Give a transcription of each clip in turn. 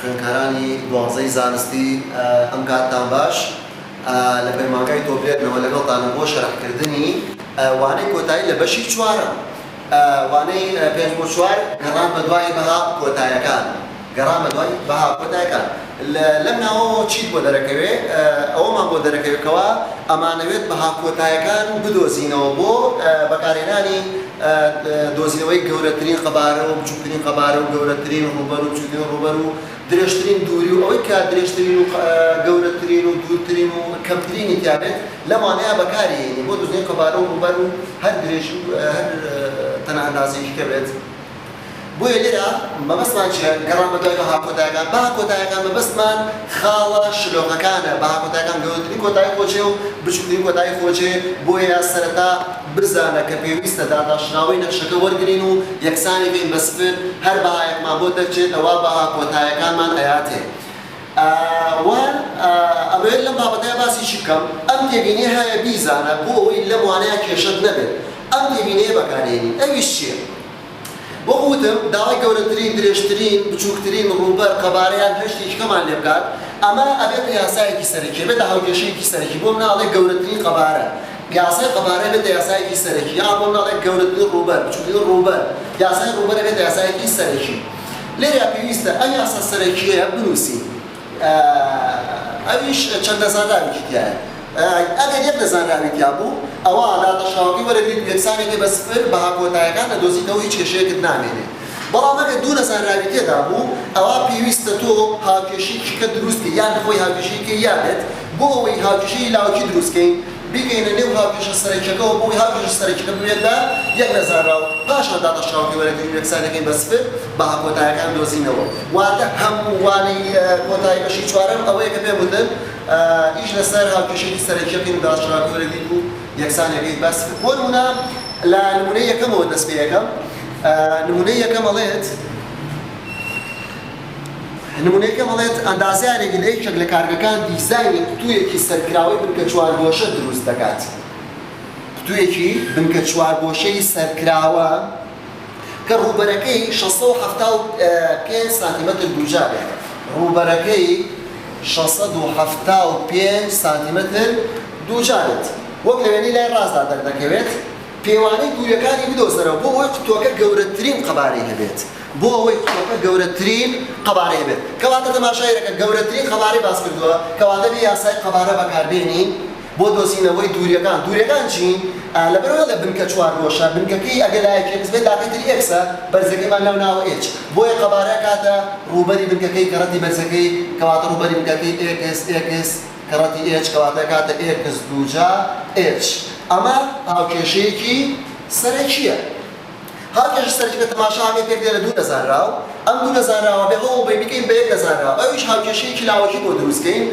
خوێندکارانی دوازەی زانستی ئەم کاتتان باش لە پەیمانگای تۆپێتنەوە لەگەڵتانە بۆ شەرحکردنی وانەی کۆتایی لە بەشی چوارە وانەی 5/4 گەڕان بە دوای بەها کۆتاییەکان لەم ناوەوە چیت بۆ دەرەکەوێ ئەوەمان بۆ دەرەکەوێتەوە ئەمانەوێت بەها کۆتاییەکان بدۆزینەوە بۆ بەکارهێنانی دۆزینەوەی گەورەترین قەبارە و بچووکترین قەبارە و گەورەترین و ڕووبەر و بچووکترین ڕووبەر و درێژترین دووری و ئەوەی کە درێژترین و گەورەترین و دوورترین و کەمترینی تیابێت لەوانەیە بەکارهێنی بۆ دۆزینەوەی قەبارە و ڕووبەر و هەر درێژ و هەر تەنها ئەندازەیەکی کە بێت. بۆیە لێرە مەبەستمان چییە؟ گەڕان بە دوای بەها کۆتاییەکان. بەها کۆتاییەکان مەبەستمان خاڵە شلۆقەکانە. بەها کۆتاییەکان گەورەترین کۆتایی خۆچێ و بچووکترین کۆتایی خۆچێ، بۆیە سەرەتا بزانە کە پێویستە داداشناوەی نەخشەکە وەرگرین و یەکسانی بین بە سفر هەر بەهایەکمان بۆ دەرچێت ئەوە بەها کۆتاییەکانمان ئەیاتێ. ئەوێت لەم بابەتەیە باسیشی بکەم، ئەم تێبینیە هەیە بیزانە بۆ ئەوەی لەم وانەیە کێشەت نەبێت. ئەم تێبینیە بەکارهێنین. ئەویش چییە؟ بۆ وتم داوای گەورەترین درێژترین بچووکترین ڕووبەر قەبارەیان هەشتێکی کەمان لێ بکات، ئەمە ئەبێت یاسایەکی سەرەکی بێت، هاوکێشەیەکی سەرەکی. بۆ مناڵێ گەورەترین قەبارە یاسای قەبارە بێت یاسایەکی سەرەکی، یا بۆ مناڵێ گەورەترین ڕووبەر بچووکترین ڕووبەر یاسای ڕووبەرە بێت یاسایەکی سەرەکی. لێرە پێویستە ئەم یاسا سەرەکیە بنووسین. ئەویش چەند دەزانراوێکی تایە. ئەگەر یەک دەزانراوێکیا بوو ئەوە داداشناوەکەی وەرەگریت یەکسانێکی بە سفر بەها کۆتاییەکان ئەدۆزیتەوە هیچ کێشەیەکت نامێنێت. بەڵام ئەگەر دوو دەزانراوی تێدا بوو ئەوە پێویستە تۆ هاوکێشەیەکیکە دروستکەی یان خۆی هاوکێشەیەکی یابێت بۆ ئەوەی هاوکێشەی لاوەکی دروستکەین بیکەینە نێو هاوکێشە سەرەکیەکەەوە بۆی هاوکێشە سەرەکیەکە بوێتدا یەک دەزانراو پاشان داداشناوەکەی وەرەگریت یەکسانەکەی بە سفر بەها کۆتاییەکان دۆزینەوە. واتە هەموو وانەی کۆتایی بەشی چوارەم ئەوەیە کە پێ وتن ئیش لەسەر هاوکێشەیەکی سەرەکیەکەی و داداشناوەکەی وەرەگریت و یەکسانەکەی بە سفر. بۆ نمونە لە نمونەی یەکەمەوە دەست پێ یەکەم. نمونەی یەکەم ئەڵێت ئەندازیارێکی لە یەکێک لە کارگەکان دیزاینی قوتوویەکی سەرکراوەی بنکە چوارگۆشە دروست دەکات. قوتوویەکی بنکە چوارگۆشەی سەرکراوە کە ڕووبەرەکەی 675 سانتیمەتر دووجا بێت. ڕووبەرەکەی 675 سانتیمەتر دووجا بێت. وەک لە وێنەی لای ڕاستدا دەردەکەوێت پێوانەی دووریەکانی بدۆزەرەوە بۆ ئەوەی قوتووەکە گەورەترین قەبارەی هەبێت. بۆ ئەوەی قوتووەکە گەورەترین قەبارەی هەبێت. کەواتە تەماشایەکە گەورەترین قەبارەی باس کردووە، کەواتە بێ یاسای قەبارە بەکاربێنین بۆ دۆزینەوەی دووریەکان. دووریەکان چین؟ لەبەرەوە لە بنکە چوارگۆشە بنکەکەی ئەگەر لایەکی ئێکس بێت داکەتری ئێکسە بەرزەکەیمان لەو ناوە ئێچ. بۆیە قەبارە کاتە ڕووبەری بنکەکەی کە ڕەتی بەرزەکەی کەواتە ڕووبەری بنکەکەی ئێکس کە ڕەتی ئێچ کەواتە کاتە ئێکس دووجا ئێچ. ئەمە هاوکێشەیەکی سەرەکیە. هاوکێشە سەرەکیەکە تەماشاکە پێک دێنە دوو دەزانراو، ئەم دوو دەزانراوە بێ هەوڵ بێ بکەین بە یەک دەزانراو. ئەویش هاوکێشەیەکی لاوەکی بۆ دروستکەین.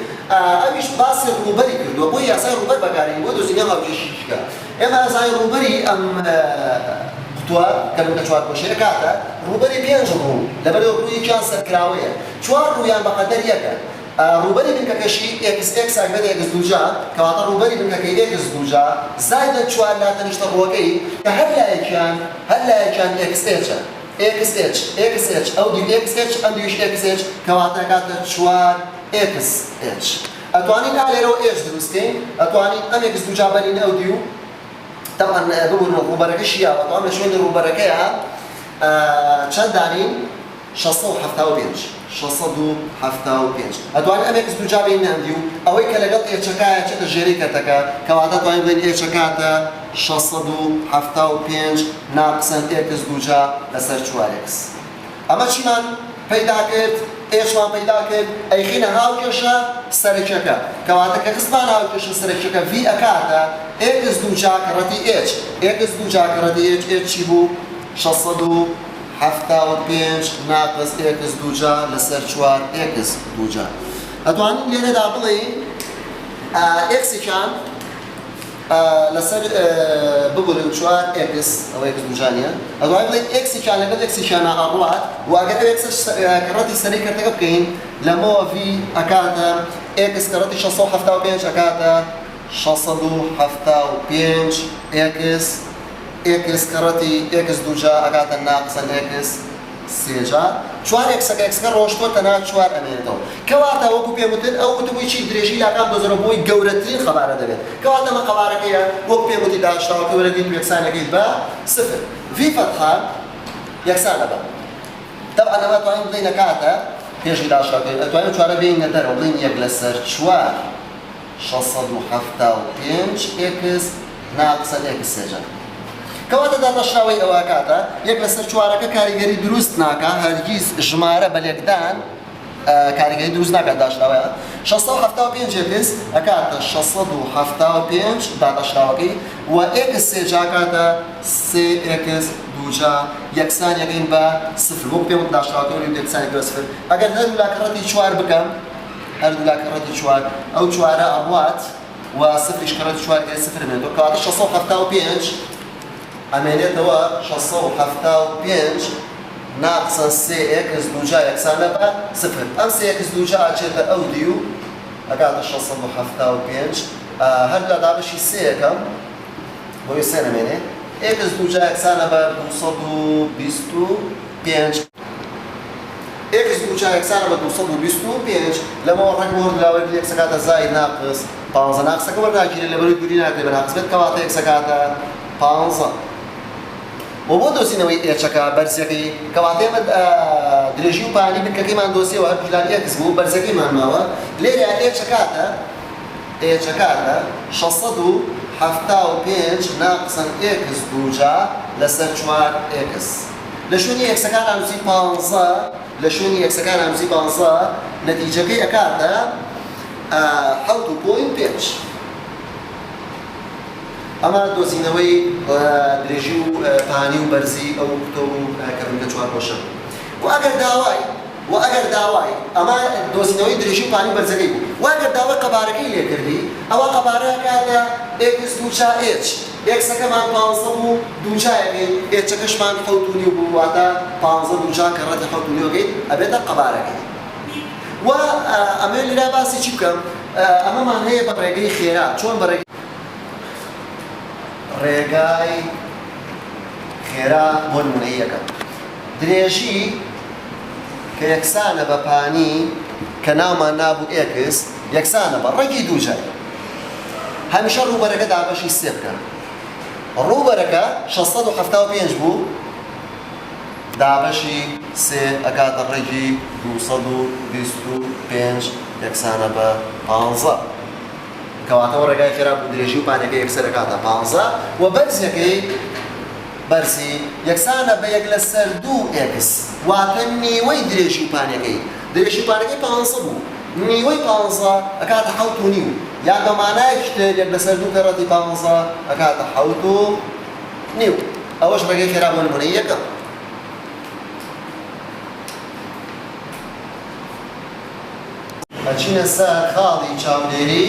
ئەویش باسی ڕووبەری کردووە بۆ یاسای ڕووبەر بەکارهێنین بۆ دۆزینەوەی هاوکێشەیەکیکە. ئێمە یاسای ڕووبەری ئەم قوتووە کە بنکە چوارگۆشەیە کاتە ڕووبەری 5 ڕوو لەبەرەوە ڕوویەکیان سەرکراوەیە. 4 ڕوویان بەقەدەر یەکە. ڕووبەری بنکەکەشی ئێکس ئەگبێت ئێکس دووجا کەواتە ڕووبەری بنکەکەی ئێکس دووجا زایدە 4 لاتە نیشتە ڕووەکەی کە هەر لایەکیان ئێکس ئێچە. ئێکس ئێچ ئەو دیو ئێکس ئێچ ئەم دیویش ئێکس ئێچ کەواتە کاتە 4 ئێکس ئێچ. ئەتوانین لێرەوە ئێچ دروستکەین، ئەتوانین ئەم ئێکس دووجا بەرین ئەو دیو تەمان ببوون ڕووبەرەکەشی یاوە ئەتوان لە شوێنی ڕووبەرەکەیە چەند دانین؟ 675. ئەتوانین ئەم ئێکس دووجا بین ناندی و ئەوەی کە لەگەڵ ئێچەکایە چێتە ژێرەی کەتەکە کەواتە توانین بڵێن ئێچەکاتە 675 ناقسەن ئێکس دووجا لەسەر 4x. ئەمە چیمان پەیدا کرد؟ ئێچمان پەیدا کرد ئەیخینە هاوکێشە سەرەکیەکە کەواتە کە خستمان هاوکێشە سەرەکیەکە v ئەکاتە ئێکس دووجا کە ڕەتی ئێچ. ئێکس دووجا کە ڕەتی ئێچ چی بوو؟ 675 ناقص ئێکس دووجا لەسەر 4x دووجا. ئەتوانین لێرەدا بڵێین ئێکسێکیان لەسەر ببوورن 4x ئەوە ئێکس دووجا نیە. ئەتوانین بڵێین ئێکسێکیان لەگەڵ ئێکسێکیانە ئەڕوات و ئەگەر ئێکس کە ڕەتی سەرەی کەرتەکە بکەین لەمەوە v ئەکاتە ئێکس کە ڕەتی 675 ئەکاتە 675 ئێکس کەڕەتی ئێکس دووجا ئەکاتە ناقسەن ئێکس سێجار چوار ئێکسەکە ڕۆشتووەتە ناو چوار ئەمێنێتەوە کەواتە وەکو پێم وتن ئەو وتبووی چی درێژی لاکان دۆزەرەوە بۆی گەورەترین خەبارە دەبێت کەواتە ئەمە خەبارەکەیە وەکو پێم وتی داشتاوەکە وەرەگرین و یەکسانەکەیت بە سفر ڤی فەتحە یەکسانە بە طبعا ئەمە توانین بڵێنە کاتە پێشی داشتاوەکە ئەتوانین چوارە بێنە دەرەوە بڵێن یەک لەسەر چوار 675 ئێکس ناقسە ئێکس سێجار کەواتە دادەشراوەی ئەوە کاتە یەک لەسەر چوارەکە کاریگەری دروست ناکە هەرگیز ژمارە بە لێکدان کاریگەری دروست ناکات داشراوەیە 675 ئێکس ئەکاتە 675 دادەشراوەکەی و ئێکس سێجا کاتە 3 ئێکس دووجا یەکسانیەکەین بە سفر وەک پێم وت داشراوەکە وەری یەکسانێک بە سفر ئەگەر هەردوو لاکەڕەتی چوار بکەم هەردوو لاکەڕەتی چوار ئەو چوارە ئەموات و سفریش کەڕەتی چوار کە سفر بێنێتەوە کەواتە 675 ئەمێنێتەوە 675 ناقسە 3 ئێکس دووجا یەکسانە بە سفر ئەم 3 ئێکس دووجا ئاچێتە ئەو دی و ئەکاتە 675 هەردوو لا دابەشی 3 یەکەم بۆی 3 نەمێنێ ئێکس دووجا یەکسانە بە 225 ئێکس دووجا یەکسانە بە 225 لەمەوە ڕەنگ بۆ هەردوولاوەی یەکسەکاتە زای ناقس 15 ناقسەکە وەرناگیرێت لەبەروی دووری ناکرێت بە ناقس بێت کەواتە یەکسەکاتە 15 و بۆ دۆزینەوەی ئێچەکە بەرزەکەی کەواتە ئێمە درێژی و پانی بنکەکەیمان دۆزیەوە هەر پلان ئێکس بوو بەرزەکەیمان ماوە لێرە ئێچەکاتە 675 ناقسەن ئێکس دووجا لەسەر 4 ئێکس لە شوێنی ئێکسەکان ئاموزی 15 لە شوێنی ئێکسەکان ئاموزی 15 نەتیجەکەی ئەکاتە 7.5 ئەمە دۆزینەوەی درێژی و پانی و بەرزی ئەو کتۆ و کەڕینگە چوار ڕۆژە و ئەگەر داوای ئەمە دۆزینەوەی درێژی و پانی و بەرزەکەی بوو و ئەگەر داوای قەبارەکەی لێ کردی ئەوە قەبارەیە کاتە ئێکس دووجا ئێچ ئێکسەکەمان 15 بوو دووجایەکەی ئێچەکەشمان 7.5 بوو واتە 15 دووجا کەڕەتی 7.5 ئەبێتە قەبارەکەی و ئەمە لێرا باسی چی بکەم ئەمەمان هەیە بە ڕێگەی خێرا چۆن بە ڕێگای خێرا بۆ نمونەی یەکەم درێژی کە یەکسانە بە پانی کە ناومان نابوو ئێکس یەکسانە بە ڕێگی دووجای هەمیشە ڕووبەرەکە دابەشی سێ بکە ڕووبەرەکە 675 بوو دابەشی سێ ئەکاتە ڕێگی 225 یەکسانە بە 15 کەواتەوە ڕێگای خێرا بوو درێژی و پانەکەی یەکسەرەکاتە 15 و بەرزەکەی بەرزی یەکسانە بە یەک لەسەر 2 ئێکس واتە نیوەی درێژی و پانەکەی درێژی و پانەکەی 15 بوو نیوەی 15 ئەکاتە 7.5 یان بە مانایەکی تر یەک لەسەر 2 کەڕەتی 15 ئەکاتە 7.5 ئەوەش ڕێگای خێرا بۆ نمونەی یەکەم ئەچینە سەر خاڵی چاودێری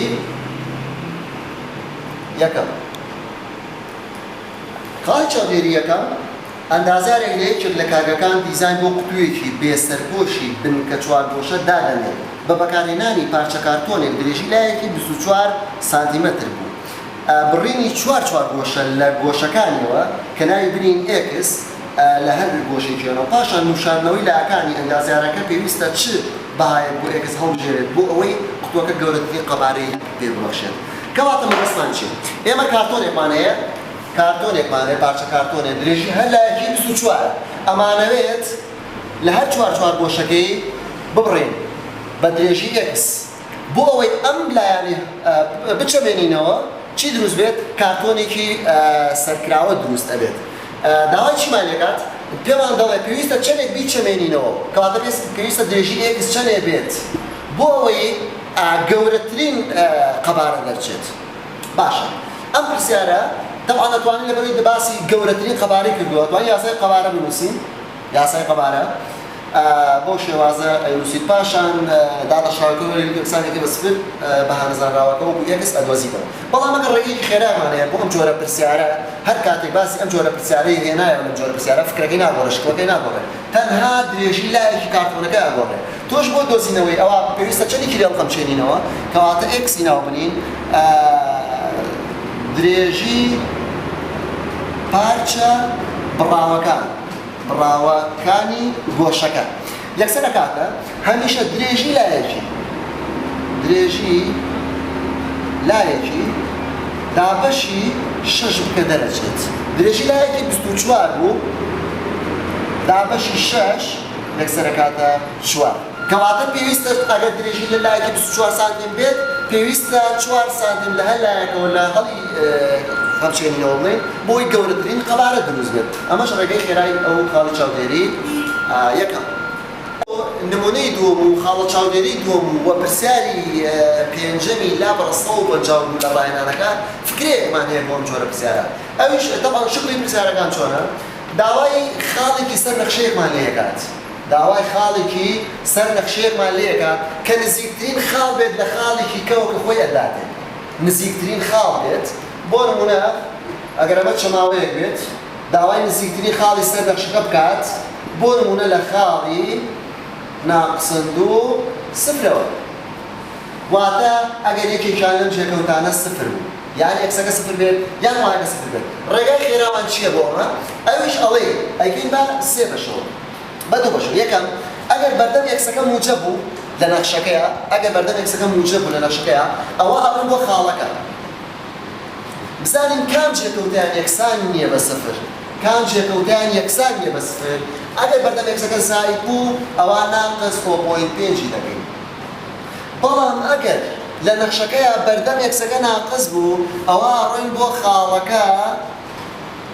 یەکەم خاڵی چاودێری یەکەم ئەندازارێک لە یەکێک لە کارگەکان دیزاین بۆ قوتوویەکی بێسەرپۆشی بنکە چوارگۆشە دادەنێت بە بەکارهێنانی پارچە کارتۆنێک درێژی لایەکی 24 سانتیمەتر بوو بڕینی چوار گۆشە لە گۆشەکانیەوە کە ناوی برین ئێکس لە هەر گۆشێکیانەوە پاشان نوشاندنەوەی لاکانی ئەندازیارەکە پێویستە چ بەهایە بۆ ئێکس هەڵبژێرێت بۆ ئەوەی قوتووەکە گەورەترین قەبارەی پێ ببەخشێت کەواتە مەبەستمان چی؟ ئێمە کارتۆنێکمان هەیە پارچە کارتۆنێک درێژی هەر لایەکی 24 ئەمانەوێت لە هەر چوار گۆشەکەی ببڕین بە درێژی ئێکس بۆ ئەوەی ئەم لایانی بچەمێنینەوە چی دروست بێت؟ کارتۆنێکی سەرکراوە دروست ئەبێت داوای چیمان لێکات؟ پێمان دەڵێ پێویستە چەندێک بیچەمێنینەوە کەواتە پێویستە درێژی ئێکس چەندێ بێت بۆ ئەوەی گەورەترین قەبارە دەرچێت باشە ئەم پرسیارە طبعا ئەتوانین لەبەرەوەی باسی گەورەترین قەبارەی کردووە ئەتوانین یاسای قەبارە بنووسین یاسای قەبارە بۆ شێوازە ئەینووسیت پاشان دادەشاوەکە یەکسانێکی بە سفر بەهانەزانراوەکە وەکو ئێکس ئەدۆزیتەوە بەڵام ئەگەر ڕێگەیەکی خێرامان هەیە بۆ ئەم جۆرە پرسیارە هەر کاتێک باسی ئەم جۆرە پرسیارەی هێنایەوە لەم جۆرە پرسیارە فکرەکەی ناگۆڕێ شکڵەکەی ناگۆڕێ تەنها درێژی لایەکی کارتۆنەکە ئەگۆڕێ تۆش بۆ دۆزینەوەی ئەوە پێویستە چەندێکی لێڵقەم چێنینەوە کەواتە ئێکسی ناو بنین درێژی پارچە بڕاوەکان بڕاوەکانی گۆشەکە یەکسەر دەکاتە هەمیشە درێژی لایەکی دابەشی 6 بکە دەرەچێت درێژی لایەکی 24 بوو دابەشی 6 یەکسەر دەکاتە 4 کەواتە پێویستە ئەگەر درێژی لە لایەکی 24 سانتیم بێت پێویستە 4 سانتیم لە هەر لایەکەوە لە هەڵی هەڵچێنینەوە بڵێن بۆی گەورەترین قەبارە دروست بێت ئەمەش ڕێگەی خێرای ئەو خاڵی چاودێری یەکەم نمونەی دووەم و خاڵە چاودێری دووەم و پرسیاری پێنجەمی لا بەڕە 150 لە ڕاهێنانەکە فکرەیەکمان هەیە بۆ ئەم جۆرە پرسیارە ئەویش تەبعاً شکلی پرسیارەکان چۆنە داوای خاڵێکی سەر نەخشەیەکمان لێ دەکات داوای خاڵێکی سەر نەخشەیەکمان لێ دەکات کە نزیکترین خاڵ بێت لە خاڵێکی کەوکە خۆی ئەداتێت نزیکترین خاڵ بێت بۆ نمونە ئەگەر ئەمە چەماوەیەک بێت داوای نزیکترین خاڵی سەر نەخشەکە بکات بۆ نمونە لە خاڵی ناقسەند و سفرەوە واتە ئەگەر یەکێکیان لەم جێکەوتانە سفر بوو یان یەکسەکە سفر بێت یان وایەکە سفر بێت ڕێگای خێراوان چییە بۆ ئەمە ئەویش ئەڵێ ئەیکەین بە سێ بەشەوە بە دوو بەشەوە یەکەم ئەگەر بەردەم یەکسەکە موجب بوو لە نەخشەکەیە ئەگەر بەردەم یەکسەکە موجب بوو لە نەخشەکەیە ئەوە ئەڕۆن بۆ خاڵەکە بزانین کام جێکەوتیان یەکسان نییە بە سفر کام جێکەوتیان یەکسان نییە بە سفر ئەگەر بەردەم یەکسەکە زاید بوو ئەوە ناقص 0.5 دەکەین بەڵام ئەگەر لە نەخشەکەیە بەردەم یەکسەکە ناقص بوو ئەوە ڕۆین بۆ خاڵەکە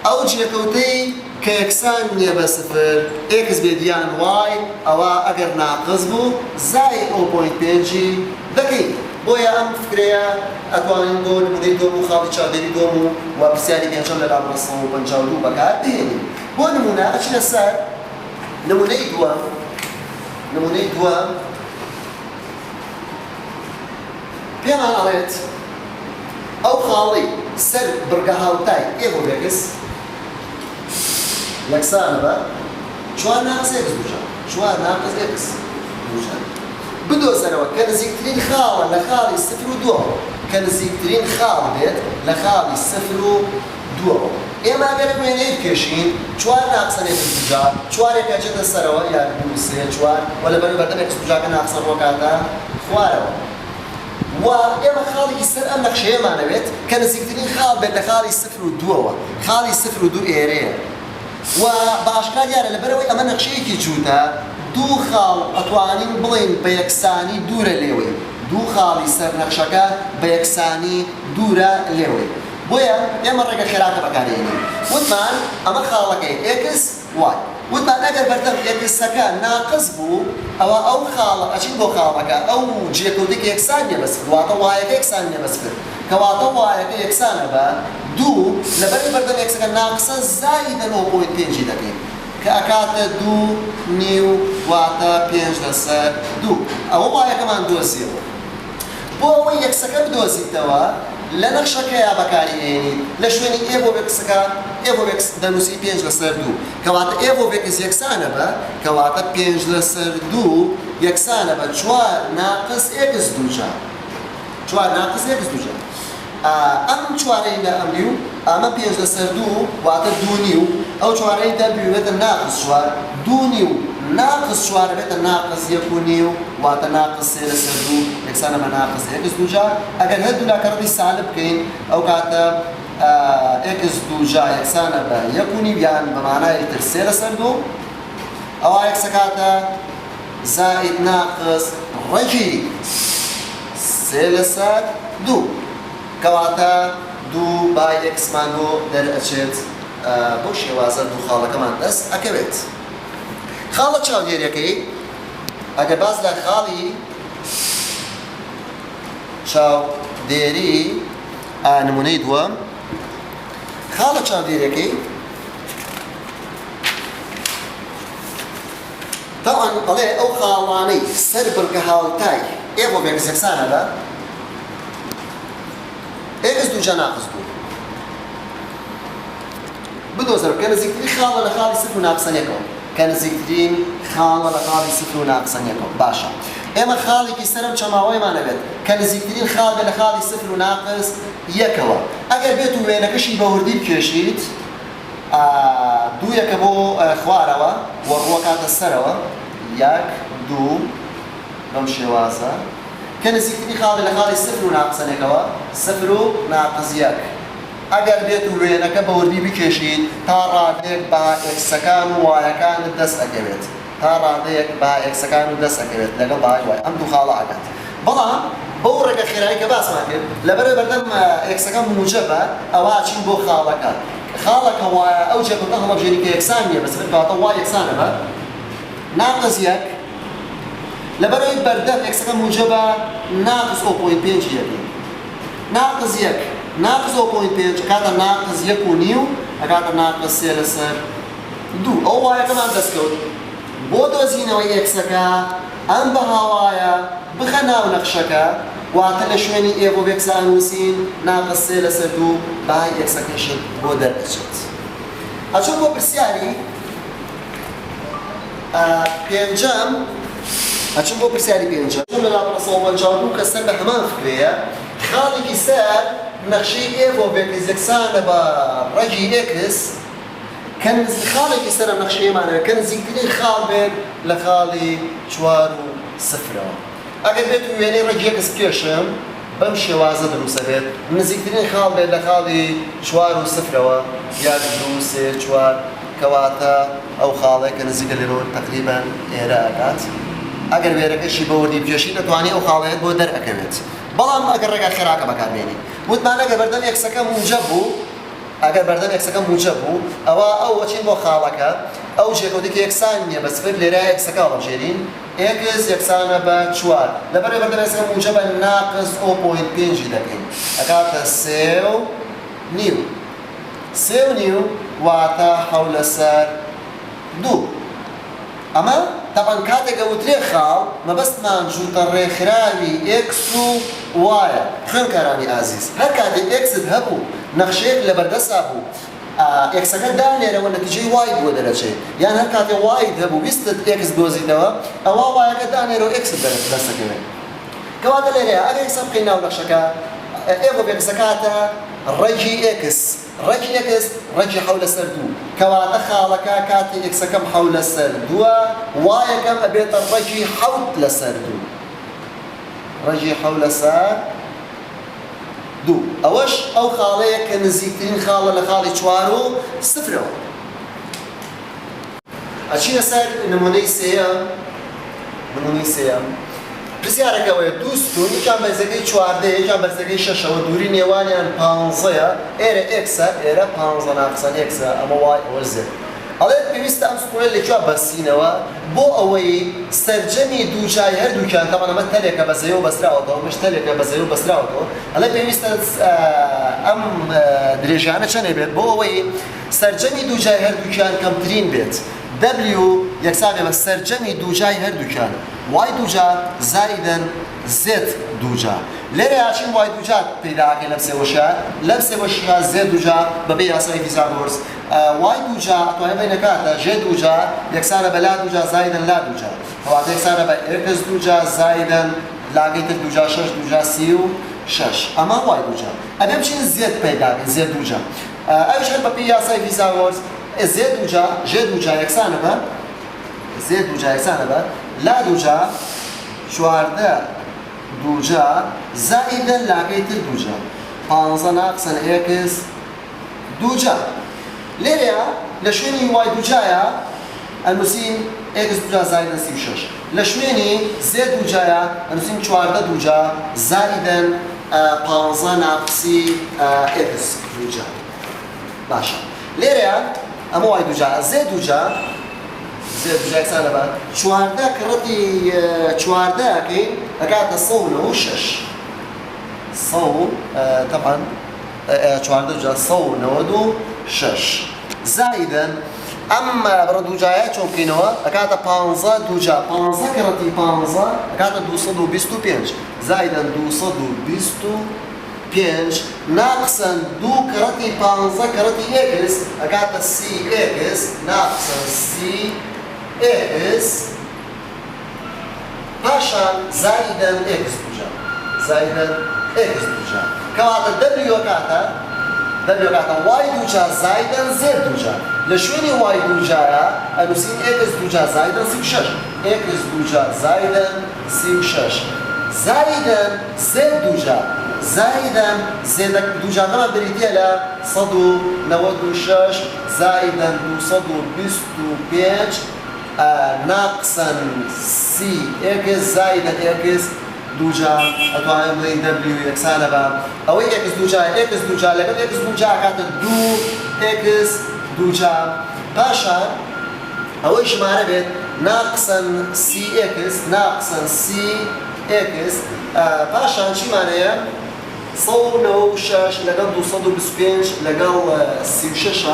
ئەو جێکەوتەی کە یەکسان نییە بە سفر x بێت یان y ئەوە ئەگەر ناقص بوو زای 0.5 دەکەین بۆیە ئەم فکرەیە ئەتوانین بۆ نمونەی دۆم و خاڵی چاودێری دۆم و پرسیاری پێنجەم لە 1952 بەکار بهێنین بۆ نمونە ئەچینە سەر نمونەی دووەم پێمان ئەڵێت ئەو خاڵی سەر بڕگە هاوتای ئێڤۆڤێکس یەکسانە بە 4 ناقص x دووجا 4 ناقص x دووجا بدۆزەرەوە کە نزیکترین خاڵە لە خاڵی 0 و 2 کە نزیکترین خاڵ بێت لە خاڵی 0 و 2 ئێمە ئەگەر وێنەی بکێشین 4 ناقسە x دووجا 4 پێچێتە سەرەوە یان 2 3 4 و لەبەر بەردەم x دووجاکە ناقسە ڕۆکاتە خوارەوە و ئێمە خاڵێکی سەر ئەم نەخشەیەمانەوێت کە نزیکترین خاڵ بێت لە خاڵی 0 و 2ەوە خاڵی 0 و 2 ئێرەیە و باشکار دیارە لەبەرەوەی ئەمە نەخشەیەکی جووتە دوو خاڵ ئەتوانین بڵێن بە یەکسانی دوورە لێوەی دوو خاڵی سەر نەخشەکە بە یەکسانی دوورە لێوەی بۆیە ئێمە ڕێگە خێراکە بەکارهێنین وتمان ئەمە خاڵەکەی x y وتمان ئەگەر بەردەم یەکسەکە ناقص بوو ئەوە ئەو خاڵە ئەچین بۆ خاڵەکە ئەو جێکەوتێکی یەکسان نییە بە سفر واتە وایەکە یەکسان نییە بە سفر کەواتە وایەکە یەکسانە بە دوو لەبەری بەردەم یەکسەکە ناقسە زایدە 0.5 دەکەین کە ئەکاتە 2.5 واتە 5/2 ئەوە وایەکەمان دۆزیەوە بۆ ئەوەی یەکسەکە بدۆزیتەوە لە نەخشەکەیە بەکارهێنین لە شوێنی ئێڤۆڤێکسەکە ئێڤۆڤێکس دەنووسی 5/2 کەواتە ئێڤۆڤێکس یەکسانە بە کەواتە 5/2 یەکسانە بە 4 ناقص x دووجا 4 ناقص x دووجا ئەم چوارەی لە ئەمری و ئەمە 5/2 واتە 2.5 ئەو چوارەی دەبێتە ناقص 4 2.5 ناقص 4 بێتە ناقص 1.5 واتە ناقص 3/2 یەکسانە بە ناقص x دووجا ئەگەر هەردوو لاکەڕەتی سالب بکەین ئەو کاتە x دووجا یەکسانە بە 1.5 یان بە مانای تر 3/2 ئەوە یەکسەکاتە زائد ناقص ڕێکی 3/2 کەواتە 2 با یەکسمان بۆ دەرئەچێت بۆ شێوازە دوو خاڵەکەمان دەست ئەکەوێت خاڵە چاودێریەکەی ئەگەر باز لە خاڵی چاودێری نمونەی دووەم خاڵە چاودێریەکەی تاوان ئەڵێ ئەو خاڵانەی سەر بڕگە هاوتای ئێڤۆڤێکس یەکسانە بە x دووجا ناقص 2 بدۆزەرەوە کە نزیکترین خاڵە لە خاڵی 0 و ناقسە 1ەوە کە نزیکترین خاڵە لە خاڵی 0 و ناقسە 1ەوە باشە ئێمە خاڵێکی سەرم چەماوەیمانەوێت کە نزیکترین خاڵ بێت لە خاڵی 0 و ناقص 1ەوە ئەگەر بێت و وێنەکەشی بەوردی بکێشیت دوو یەکە بۆ خوارەوە و ڕووە کاتە سەرەوە یەک دوو بەم شێوازە کە نزیکترین خاڵی لە خاڵی سفر و ناقسەنێکەوە سفر و ناقز یەک ئەگەر بێت و وێنەکە بە وردی بکێشین تا ڕادێک بە ئێکسەکان و وایەکانت دەست ئەکەوێت تا ڕادەیەک بە ئێکسەکان و دەست ئەکەوێت لەگەڵ بای وای ئەم دوو خاڵە ئەکات بەڵام بەو ڕێگە خێرایی کە باسمان کرد لەبەرە بەردەم ئێکسەکان موجەبە ئەوە ئاچین بۆ خاڵەکە خاڵەکە وایە ئەو جێگەکە هەڵەبژێری کە یەکسان نییە بەسبب کاتە وای یەکسانە بە ناقز یەک لەبەرەوەی بەردەم ئێکسەکە موجەبە ناقز 0.5 یەکەی ناقز یەک ناقز 0.5 کاتە ناقز یەک و نیو ئەکاتە ناقز سێ لەسەر دوو ئەو وایەکەمان دەستکەوت بۆ دۆزینەوەی ئێکسەکە ئەم بە هاوایە بخە ناو نەخشەکە واتە لە شوێنی ئێ بۆ بێکسە ئەنووسین ناقز سێ لەسەر دوو بای ئێکسەکەشت بۆ دەردەچێت ئەچۆن بۆ پرسیاری پێنجەم ئەچۆن بۆ پرسیاری پێنجەم لە لاپەڕە 152 کە سەر بە هەمان فکرەیە خاڵێکی سەر نەخشەی ئێ بۆ بێکس یەکسانە بە ڕەجی ئێکس کە خاڵێکی سەر ئەم نەخشەیەمانەوە کە نزیکترین خاڵ بێت لە خاڵی 4 و سفرەوە ئەگەر بێت و وێنەی ڕەجی ئێکس کێشم بەم شێوازە دروستە بێت نزیکترین خاڵ بێت لە خاڵی 4 و سفرەوە یان 2 3 4 کەواتە ئەو خاڵێک کە نزیکە لێرەوە تەقریباً ئێرە ئەکات ئەگەر وێرەکەشی بە وردی بکێشی دەتوانێت ئەو خاڵەیەت بۆ دەرئەکەوێت بەڵام ئەگەر ڕێگا خێراکە بەکاربێنی وتمان ئەگەر بەردەم ئێکسەکە موجەب بوو ئەگەر بەردەم ئێکسەکە موجەب بوو ئەوە ئەو وەچین بۆ خاڵەکە ئەو جێکەوتێکی یەکسان نییە بە سفر لێرە ئێکسەکە هەڵەبژێرین ئێکس یەکسانە بە 4 لەبەرەوەی بەردەم ئێکسەکە موجەبە ناقز 0.5 دەکەین ئەکاتە سێ و نیو سێ و نیو واتە حەو لەسەر دوو ئەمە تەبەن کاتێک ئەوترێ خاڵ مەبەستمان جووتە ڕێکخراوی ئێکس و وایە خوێندکارانی ئازیز هەر کاتێک ئێکست هەبوو نەخشەیەک لەبەردەستا بوو ئێکسەکە دانێرەوە نەتیجەی وای بۆ دەرەچێت یان هەر کاتێک وایت هەبوو ویستت ئێکس دۆزیتەوە ئەوە وایەکە دانێرەوە ئێکست دەستەکەوێت کەواتە لێرەیە ئەگەر ئێکس بکەین ناو نەخشەکە ئێ بۆ بێکسەکاتە ڕەجی ئێکس ڕەجی ئێکس ڕەجی حەو لەسەر دوو کەواتە خاڵەکە کاتی ئێکسەکەم حەو لەسەر دووە وایەکەم ئەبێتە ڕەجی حەوت لەسەر دوو ڕەجی حەو لەسەر دوو ئەوەش ئەو خاڵەیە کە نزیکترین خاڵە لە خاڵی 4 و سفرەوە ئەچینە سەر نمونەی سێیەم نمونەی سێیەم پرسیارەکەوەیە دوو ستون یەکیان بەرزەکەی 14 یەکیان بەرزەکەی 6ەوە دووری نێوانیان 15ە ئێرە ئێکسە ئێرە 15 ناقسەن ئێکسە ئەمە وای ئەوە زێر ئەڵێت پێویستە ئەم ستونە لەکوێ بەرسینەوە بۆ ئەوەی سەرجەمی دووجای هەردووکیان تەمان ئەمە تەلێکە بەزەیەوە بەستراوەتەوە مش تەلێکە بەزەیەوە بەستراوەتەوە ئەڵێ پێویستە ئەم درێژانە چەندێ بێت بۆ ئەوەی سەرجەمی دووجای هەردووکیان کەمترین بێت W یەکسانێ بە سەرجەمی دووجای هەردووکیان وای دووجا زائدەن زێت دووجا لێرە یاچین وای دووجا پەیداکەین لەم سێوەشە لەم سێوەشە زێت دووجا بەبێ یاسای فیزاگۆرس وای دووجا ئەتوانێت بینەکاتە ژێ دووجا یەکسانە بە لا دووجا زائدەن لا دووجا کەواتە یەکسانە بە ئێکس دووجا زائدەن لاگەی تر دووجا 6 دووجا 36 ئەمە وای دووجا ئەبێ بچین زێت پەیداکەین زێت دووجا ئەویش هەر بەپێی یاسای فیزاگۆرس زێت دووجا ژێ دووجا یەکسانە بە زێت دووجا یەکسانە بە لا دووجا 14 دووجا زائدەن لاگەی تر دووجا 15 ناقسەن ئێکس دووجا لێرەیە لە شوێنی وای دووجایە ئەنووسین ئێکس دووجا زائدەن 36 لە شوێنی زێت دووجایە ئەنووسین 14 دووجا زائدەن 15 ناقسی ئێکس دووجا باشە لێرەیە ئەمە وای دووجا زێت دووجا زێت دووجا یەکسانە بە 14 کڕەتی 14کەین ئەکاتە 196 طبعا 14 دووجا 196 زائدەن ئەم بڕە دووجایە چۆن بکەینەوە ئەکاتە 15 دووجا 15 کڕەتی 15 ئەکاتە 225 زائدەن 225 ناقسەن دوو کڕەتی 15 کڕەتی ئێکس ئەکاتە سی ئێکس ناقسەن سی ئێکس پاشان زائدەن ئێکس دووجا زائدەن ئێکس دووجا کەواتە دەبلیو ئەکاتە دەبێت کاتە وای دووجا زایدەن زێر دووجا لە شوێنی وای دووجایە ئەنووسین ئێکس دووجا زایدەن 36 ئێکس دووجا زایدەن 36 زایدەن زێر دووجا زایدەن زێر دووجاکەمان بریتە لە 196 زایدەن 225 ناقصا سی ئێکس زایدەن ئێکس دووجا ئەتوانین بڵێین دەبلیو یەکسانە بە ئەوەی ئێکس دووجا ئێکس دووجا لەگەڵ ئێکس دووجا کاتە دوو ئێکس دووجا پاشان ئەوەی ژمارە بێت ناقسەن سی ئێکس ناقسەن سی ئێکس پاشان چیمانەیە 196 لەگەڵ 225 لەگەڵ 36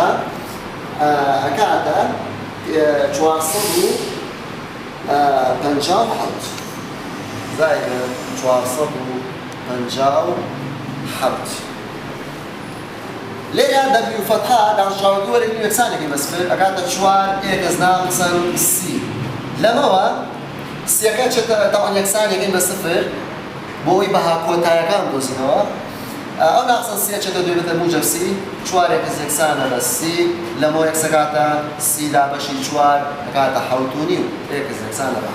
ئەکاتە 457 زائد 457 لێرە دەبلیو فەتحا دانشاوردووە لە یەکسانێکی مەسفر ئەکاتە 4 ئێکس ناقسەن سی لەمەوە سیەکە چێتە تەواو یەکسانێکی مەسفر بۆ ئەوی بەها کۆتایەکان دۆزینەوە ئەو ناقسەن سیە چێتە دوێتە موجب سی 4 ئێکس یەکسانە بە سی لەمەوە ئێکس ئەکاتە سی لا بەشی 4 ئەکاتە 7.5 ئێکس یەکسانە بە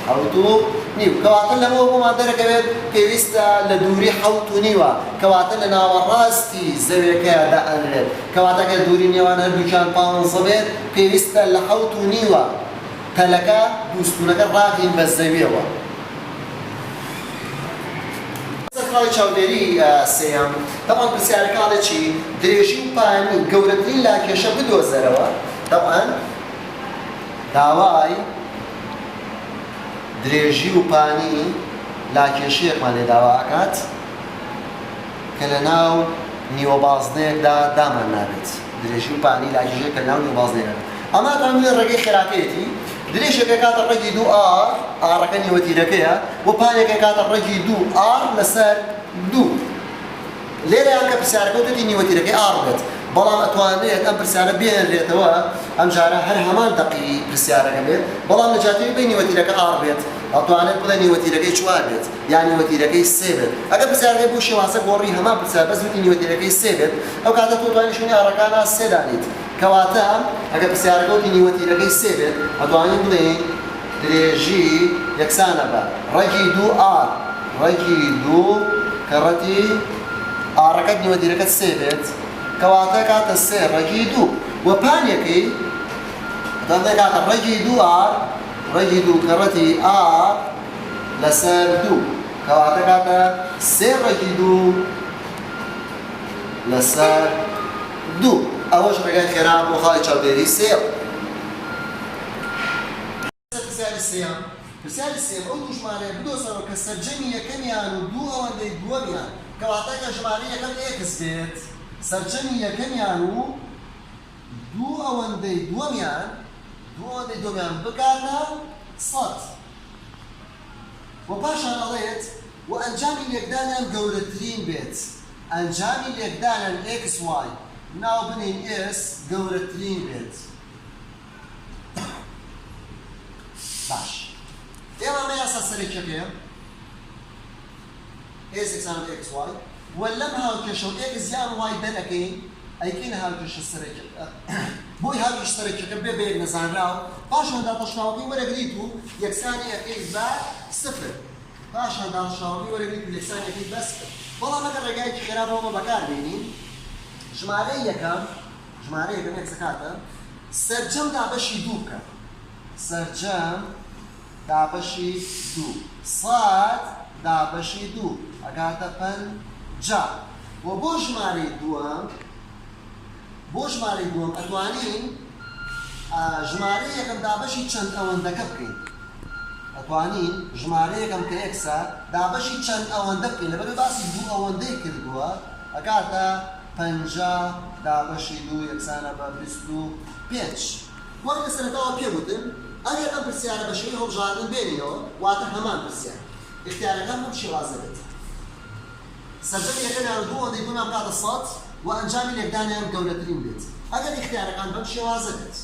7.5 کەواتە لەمەوە بۆمان دەرەکەوێت پێویستە لە دووری 7.5 کەواتە لە ناوەڕاستی زەویەکەیە دائەنرێت کەواتە کە دووری نێوان هەردووکیان 15 بێت پێویستە لە 7.5 تەلەکە دووستونەکە ڕاگرین بە زەویەوە. خاڵی چاودێری سێیەم تەمان پرسیارەکانە چی؟ درێژی و پایانی گەورەترین لاکێشە بدۆزەرەوە تەمان داوای درێژی و پانی لاکێشەیەکمان لێ داوا ئەکات کە لە ناو نیوە بازنەیەکدا دامان نابێت درێژی و پانی لاکێشەیەک کە لە ناو نیوە بازنەیەکدا ئەمە تامێ ڕێگەی خێراکەیەتی درێژێکە کاتە ڕێگی 2 ئار ئارەکە نیوەتیرەکەیە و پانێکە کاتە ڕێگی 2 ئار لەسەر 2 لێرەیان کە پرسیارەکەوتێتی نیوەتیرەکەی ئار بێت بەڵام ئەتوانێت ئەم پرسیارە بێنرێتەوە ئەم جارە هەر هەمان دەقی پرسیارەکە بێت بەڵام لە جاتێک بێ نیوەتیرەکە ئار بێت ئەتوانێت بڵێ نیوەتیرەکەی 4 بێت یان نیوەتیرەکەی 3 بێت ئەگەر پرسیارەکەی بۆ شێوازە گۆڕی هەمان پرسیار بەس وتی نیوەتیرەکەی 3 بێت ئەو کاتە تۆ توانی شوێنی ئارەکانە 3 دانیت کەواتە ئەگەر پرسیارەکەوتی نیوەتیرەکەی 3 بێت ئەتوانین بڵێین درێژی یەکسانە بە ڕێگی 2 ئار ڕێگی 2 کە ڕەتی ئارەکەت نیوەتیرەکەت 3 بێت کەواتە کاتە 3 ڕێگی 2 و پانیەکەی ئەتوانێت کاتە ڕێگی 2 ئار ڕێگی 2 کە ڕەتی ئار لەسەر 2 کەواتە کاتە 3 ڕێگی 2 لەسەر 2 ئەوەش ڕێگای خێرا بۆ خاڵی چاودێری سێم. پرسیاری سێم ئەو دوو ژمارەیە بدۆزەوە کە سەرجەمی یەکەمیان و دوو ئەوەندەی دووەمیان کەواتە کە ژمارەی یەکەم ئێکس بێت سەرجەمی یەکەمیان و دوو ئەوەندەی دووەمیان بکاتە 100 و پاشان ئەڵێت و ئەنجامی لێکدانیان گەورەترین بێت ئەنجامی لێکدانیان ئێکس وای ناو بنین ئێس گەورەترین بێت. باش ئێمە ئەمە یاسا سەرێکیەکەیە ئێس یەکسانە بە ئێکس وای و لەم هاوکێشە و ئێکس یان وای دەرەکەین ئەیکەینە هاوکێشە سەرێکیەکە بۆی هاوکێشە سەرێکیەکە بێ بەیەک نەزانراوە پاشان داپەشناوەکەی وەرەگریت و یەکسانی ئەەکەی بە 0 پاشان داپەشناوەکەی وەرەگریت و یەکسانی ئەەکەی بە 0 بەڵام ئەگەر ڕێگایەکی خێرابەوە بەکاربێنین ژمارەی یەکەم یەکسەکاتە سەرجەم دابەشی 2 بکە سەرجەم دابەشی 2 سات دابەشی 2 ئەگاتە 50 و بۆ ژمارەی دووەم ئەتوانین ژمارەی یەکەم دابەشی چەند ئەوەندەکە بکەین ئەتوانین ژمارەی یەکەم کە ئێکسە دابەشی چەند ئەوەندە بکەین لەبەر باسی دوو ئەوەندەی کردووە ئەگاتە 50 دابەشی 2 یەکسانە بە 25 وەک لە سەرەتاوە پێگوتم ئەگەر ئەم پرسیارە بە شێوەی هەڵبژاردن بێنینەوە واتە هەمان پرسیار اختیارەکان بەم شێوازە بێت سەرجەمی یەکەمیان و دوو ئەوەندەی دووەمیان بکاتە 100 و ئەنجامی لێکدانیان گەورەترین بێت ئەگەر اختیارەکان بەم شێوازە بێت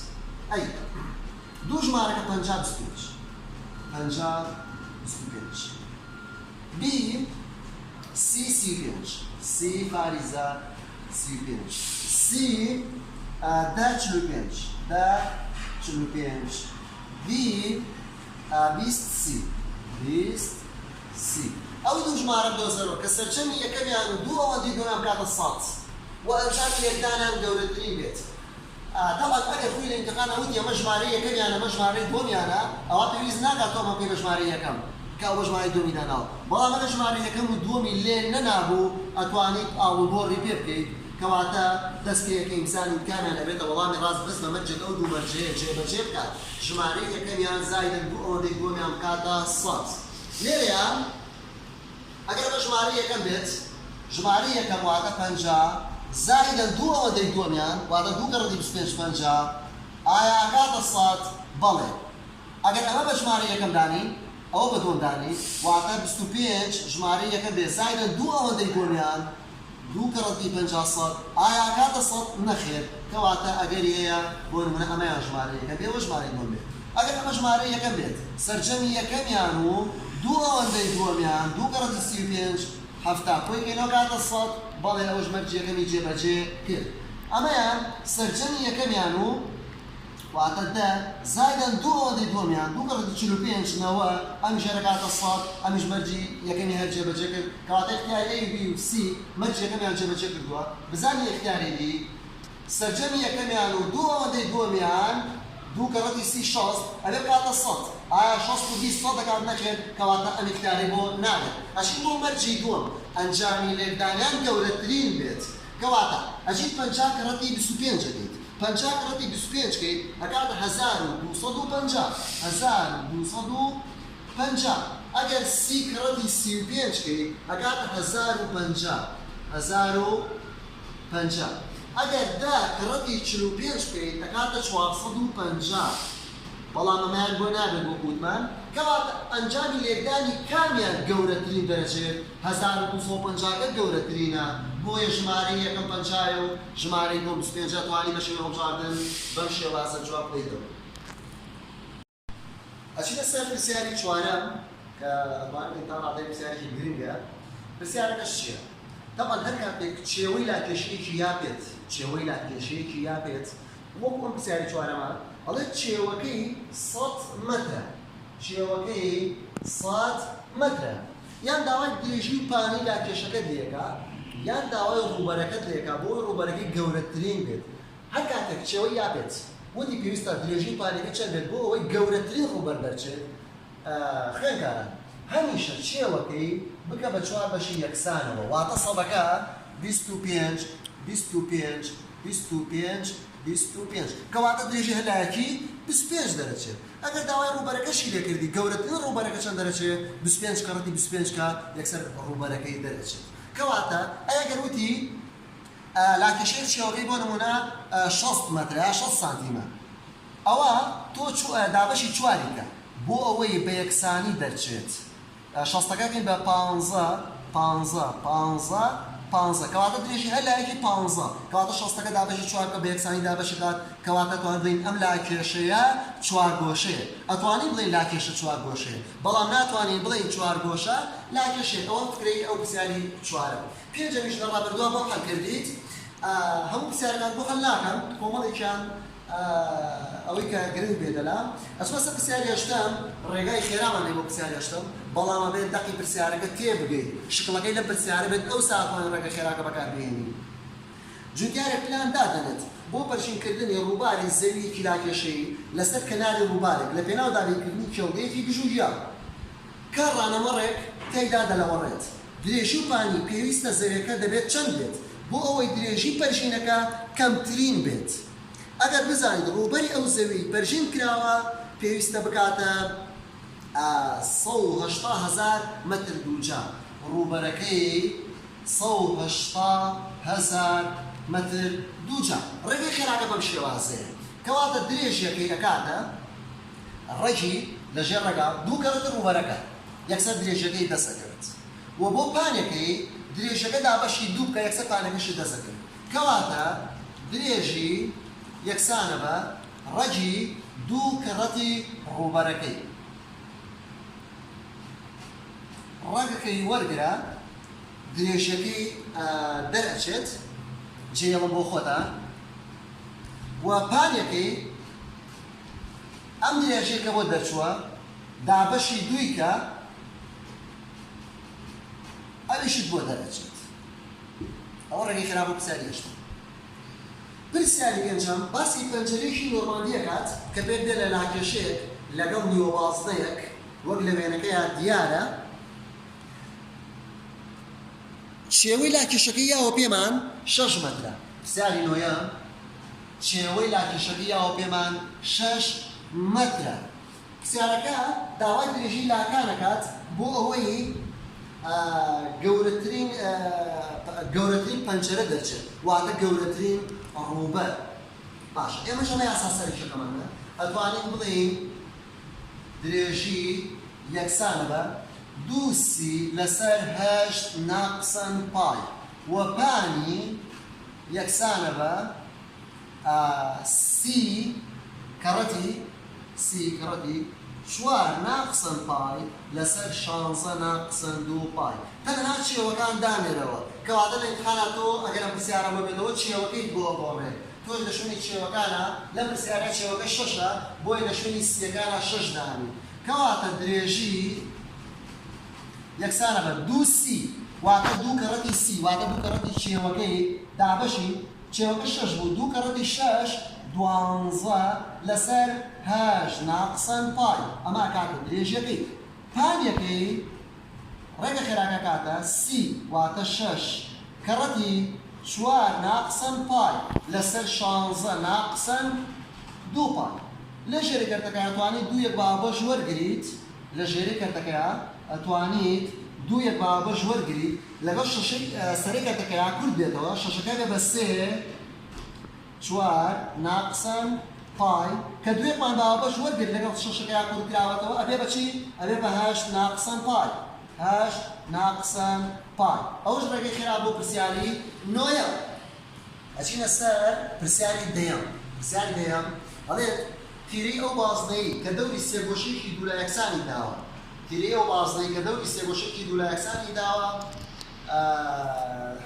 ئەی دوو ژمارەکە 50 بی سی 35 سی فاریزە 35 سي دا 45 دا 45 بي 20 سي 20 سي او دو جماعة بدوزرو كسرچمی یکمیان دو او دی دوام كات الصات وامشان يكدانا دولترين بيت طبعا اگر خوي الانتقال ودي مجماريه كميانا مجماريه دوميانا او بيزنا كاتوما كي مجماريه كم كاو مجماريه دومي دانا والله مجماريه كم دومي اللي ننابو اتواني او بوري بيبكي كواتا دسكي كإنسان كان لبيت والله من راس بس ما مجد او دو مرجيه جيب كات جماريه كميان زايدا دو او دي دومي ام كاتا الصات ليريا اگر مجماريه كم بيت جماريه كم واتا پنجا زائدا دو او دي دوميان واتا دو كردي بسبيش پنجا آیا كاتا الصات بلي اگر اما بجماريه كم داني او بدون داني واتا بستو بيش جماريه كم بيت زائدا دو او دي دوميان دو كردي پنجا صات آیا كاتا الصات نخير كواتا اگر هي بون من اما جماريه كم بيت وجماريه دوم بيت اگر اما جماريه كم بيت سرجميه كم يانو دو ئەوەندەی دووەمیان دوو گەڕەتی 35 هەفتا خۆی کەینەوە کاتە سەد بەڵێ ئەوەش مەرجیەکەمی جێبەجێ کرد ئەمەیان سەرجەمی یەکەمیان و واتە دە زایدەن دوو ئەوەندەی دووەمیان دوو گەڕەتی 45 نەوە ئەمیش هەرە کاتە سەد ئەمیش مەرجی یەکەمی هەر جێبەجێ کرد کەواتە اختیاری A, B و C مەرجی یەکەمیان جێبەجێ کردووە بزانین اختیاری D سەرجەمی یەکەمیان و دوو ئەوەندەی دووەمیان دو كراتي سي شاص أبي كاتا الصوت شاص ودي صوت كان نخير كواتا أم اختياري بو نعم أشي مو مرجي دوم أنجامي للدانيان دولترين بيت كواتا أجيب بنجا كراتي بسوبين جديد بنجا كراتي بسوبين جديد أكاد 1250 بنجا أجر سي كراتي سيوبين جديد أكاد 1050 اگر دا كرتي 45 بيت تكاتا 450 والله ما مال بو نابل بو بودمان كوات انجامي ليداني كاميان گورترين درجه 1250 گورترينا بو جماري يكم پنجايو جماري دو 25 تواني بشي روجاردن بمشي واسه جواب بيدو اشي السالفه السياري شوارم كمان انت عطيت بسياري جرينجا بسيارة كشيا طبعا هكا تشيوي لا كشيكي يابيت تشيوي لا كشيكي يابيت وكم بسياري شوارم الله تشيوكي صوت متر تشيوكي صوت متر یان داوای درێژی پانی لا کێشەکە دێکا یان داوای ڕووبەرەکەت دێکا بۆ ڕووبەرەکەی گەورەترین بێت هەر کاتێک کچێوەی یابێت وتی پێویستە درێژی پانیەکە چەند بێت بۆ ئەوەی گەورەترین ڕووبەر دەرچێت خوێنکاران هەمیشە چێوەکەی بکە بە چوار بەشی یەکسانەوە واتە سەدەکە 25 25 25 25 کەواتە درێژی هەلایەکی 25 دەرەچێت ئەگەر داوای ڕووبەرەکەشی لێکردی گەورەترین ڕووبەرەکە چەند دەرەچێت 25 کەڕەتی 25 کە یەکسەر ڕووبەرەکەی دەرەچێت کەواتە ئەگەر وتی لاکێشەی چێوەکەی بۆ نمونە 60 مەترە 60 سانتیمە ئەوە تۆ دابەشی چواری کە بۆ ئەوەی بە یەکسانی دەرچێت 60ەکەکەین بە 15 کەواتە درێژی هەلایەکی 15 کەواتە 60ەکە دابەشی چوارکە بە یەکسانی دابەشی کات کەواتە توانین بڵین ئەم لاکێشەیە چوارگۆشەیە ئەتوانین بڵین لاکێشە چوارگۆشەیە بەڵام ناتوانین بڵین چوارگۆشە لاکێشەیە ئەوە فکرەی ئەو پرسیاری چوارە پێنجەمیش لە ڕابردووە بۆ هەڵ کردیت هەموو پرسیارەکان بۆ هەڵ ناکەم کۆمەڵێکیان ئەوەی کە گرنگ بێ دەلام ئەچمە سەر پرسیاری هەشتم ڕێگای خێرامان لێ بۆ پرسیاری هەشتم بەڵام ئەبێت دەقی پرسیارەکە تێبگەیت شکڵەکەی لە پرسیارە بێت ئەو ساتوانین ڕێگە خێراکە بەکاربهێنین جوتیارێک پلان دادەنێت بۆ پەرشینکردنی ڕووباری زەویەکی لاکێشەیی لەسەر کەناری ڕووبارێک لە پێناو دابینکردنی کێڵگەیەکی گژوگیا کە ڕانەمەڕێک تێیدا دەلەوەڕێت درێژی و پانی پێویستە زەویەکە دەبێت چەند بێت بۆ ئەوەی درێژی پەرشینەکە کەمترین بێت ئەگەر بزانیت ڕووبەری ئەو زەوی پەرژین کراوە پێویستە بکاتە 180,000 متر دووجا ڕووبەرەکەی 180,000 متر دووجا ڕێگەی خێراکە بەم شێوازەیە کەواتە درێژیەکەی ئەکاتە ڕێکی لەژێر ڕێگا دوو کەرەتە ڕووبەرەکە یەکسەر درێژەکەی دەسەکەوێت و بۆ پانێکەی درێژەکە دابەشی دوو بکە یەکسەر پانەکەشی دەسەکەوێت کەواتە درێژی یەکسانە بە ڕەجی دوو کەڕەتی ڕووبەرەکەی ڕەگەکەی وەرگرە درێژەکەی دەرئەچێت جێڵم بۆ خۆتە و پانیەکەی ئەم درێژەیە کە بۆ دەرچووە دابەشی دووی کە ئەویشت بۆ دەرەچێت ئەوە ڕێگەی خراپ بۆ پرسیاری هێشتا پرسیاری پێنجەم باسی پەنجەرەیەکی نۆرمالی دەکات کە پێک دێ لە لاکێشەیەک لەگەڵ نیوەبازدەیەک وەک لە وێنەکەیان دیارە چێوەی لاکێشەکەی یاوە پێمان 6 مەترە پرسیاری نۆیەم چێوەی لاکێشەکەی یاوە پێمان 6 مەترە پرسیارەکە داوای درێژی لاکانەکات بۆ ئەوەی گەورەترین پەنجەرە دەرچێت واتە گەورەترین ڕووبەر باش ئێمە شەمە یاساسەریشەکەمانە ئەتوانین بڵێین درێژی یەکسانە بە 2c لەسەر 8 ناقسەن پای و پانی یەکسانە بە c کەڕەتی 4 ناقسەن پای لەسەر 16 ناقسەن 2 پای تەنها چێوەکان دانێرەوە کەواتە لە ئیمتحانە تۆ ئەگەر ئەم پرسیارە ببێتەوە چێوەکەیت بۆ ئەگۆڕێت تۆش لە شوێنی چێوەکانە لەم پرسیارە چێوەکە 6ە بۆی لە شوێنی سیەکانە 6 دانی کەواتە درێژی یەکسانە بە 2c واتە 2 کەڕەتی c واتە 2 کەڕەتی چێوەکەی دابەشی چێوەکە 6 بوو 2 کەڕەتی 6 12 لەسەر 8 ناقسەن پای ئەمە کاتە درێژەکەی پانیەکەی ڕێگە خێراکە کاتە c واتە 6 کەڕەتی 4 ناقسەن پای لەسەر 16 ناقسەن 2 پای لە ژێری کەرتەکە ئەتوانیت 2 یەک بابەش وەرگریت لە ژێری کەرتەکەیە ئەتوانیت 2 یەک بابەش وەرگریت لەگەڵ سەرەی کەرتەکەیە کورد بێتەوە شەشەکە بێ بە 3 4 ناقسەن پای کە 2 یەکمان بابەش وەرگرت لەگەڵ شەشەکەیە کورد کراوەتەوە ئەبێ بەچی ئەبێ بە 8 ناقسەن پای 8 ناقسەن پای ئەوش ڕێگەی خێرا بۆ پرسیاری نۆیەم ئەچینە سەر پرسیاری دەیەم پرسیاری دەیەم ئەڵێت تیرەی ئەو بازنەی کە دەوری سێگۆشەیەکی دوولە یەکسانی داوە تیرەی ئەو بازنەی کە دەوری سێگۆشەیەکی دوولە یەکسانی داوە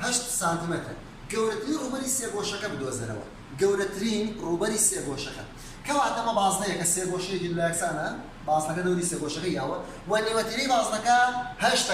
8 سانتیمەتر گەورەترین ڕووبەری سێگۆشەکە بدۆزەرەوە گەورەترین ڕووبەری سێگۆشەکە کەواتە ئەمە بازنەیە کە سێگۆشەیەکی دوولە یەکسانە بازنەکە دەوری سێگۆشەکەی یاوە و نیوەتیرەی بازنەکە 8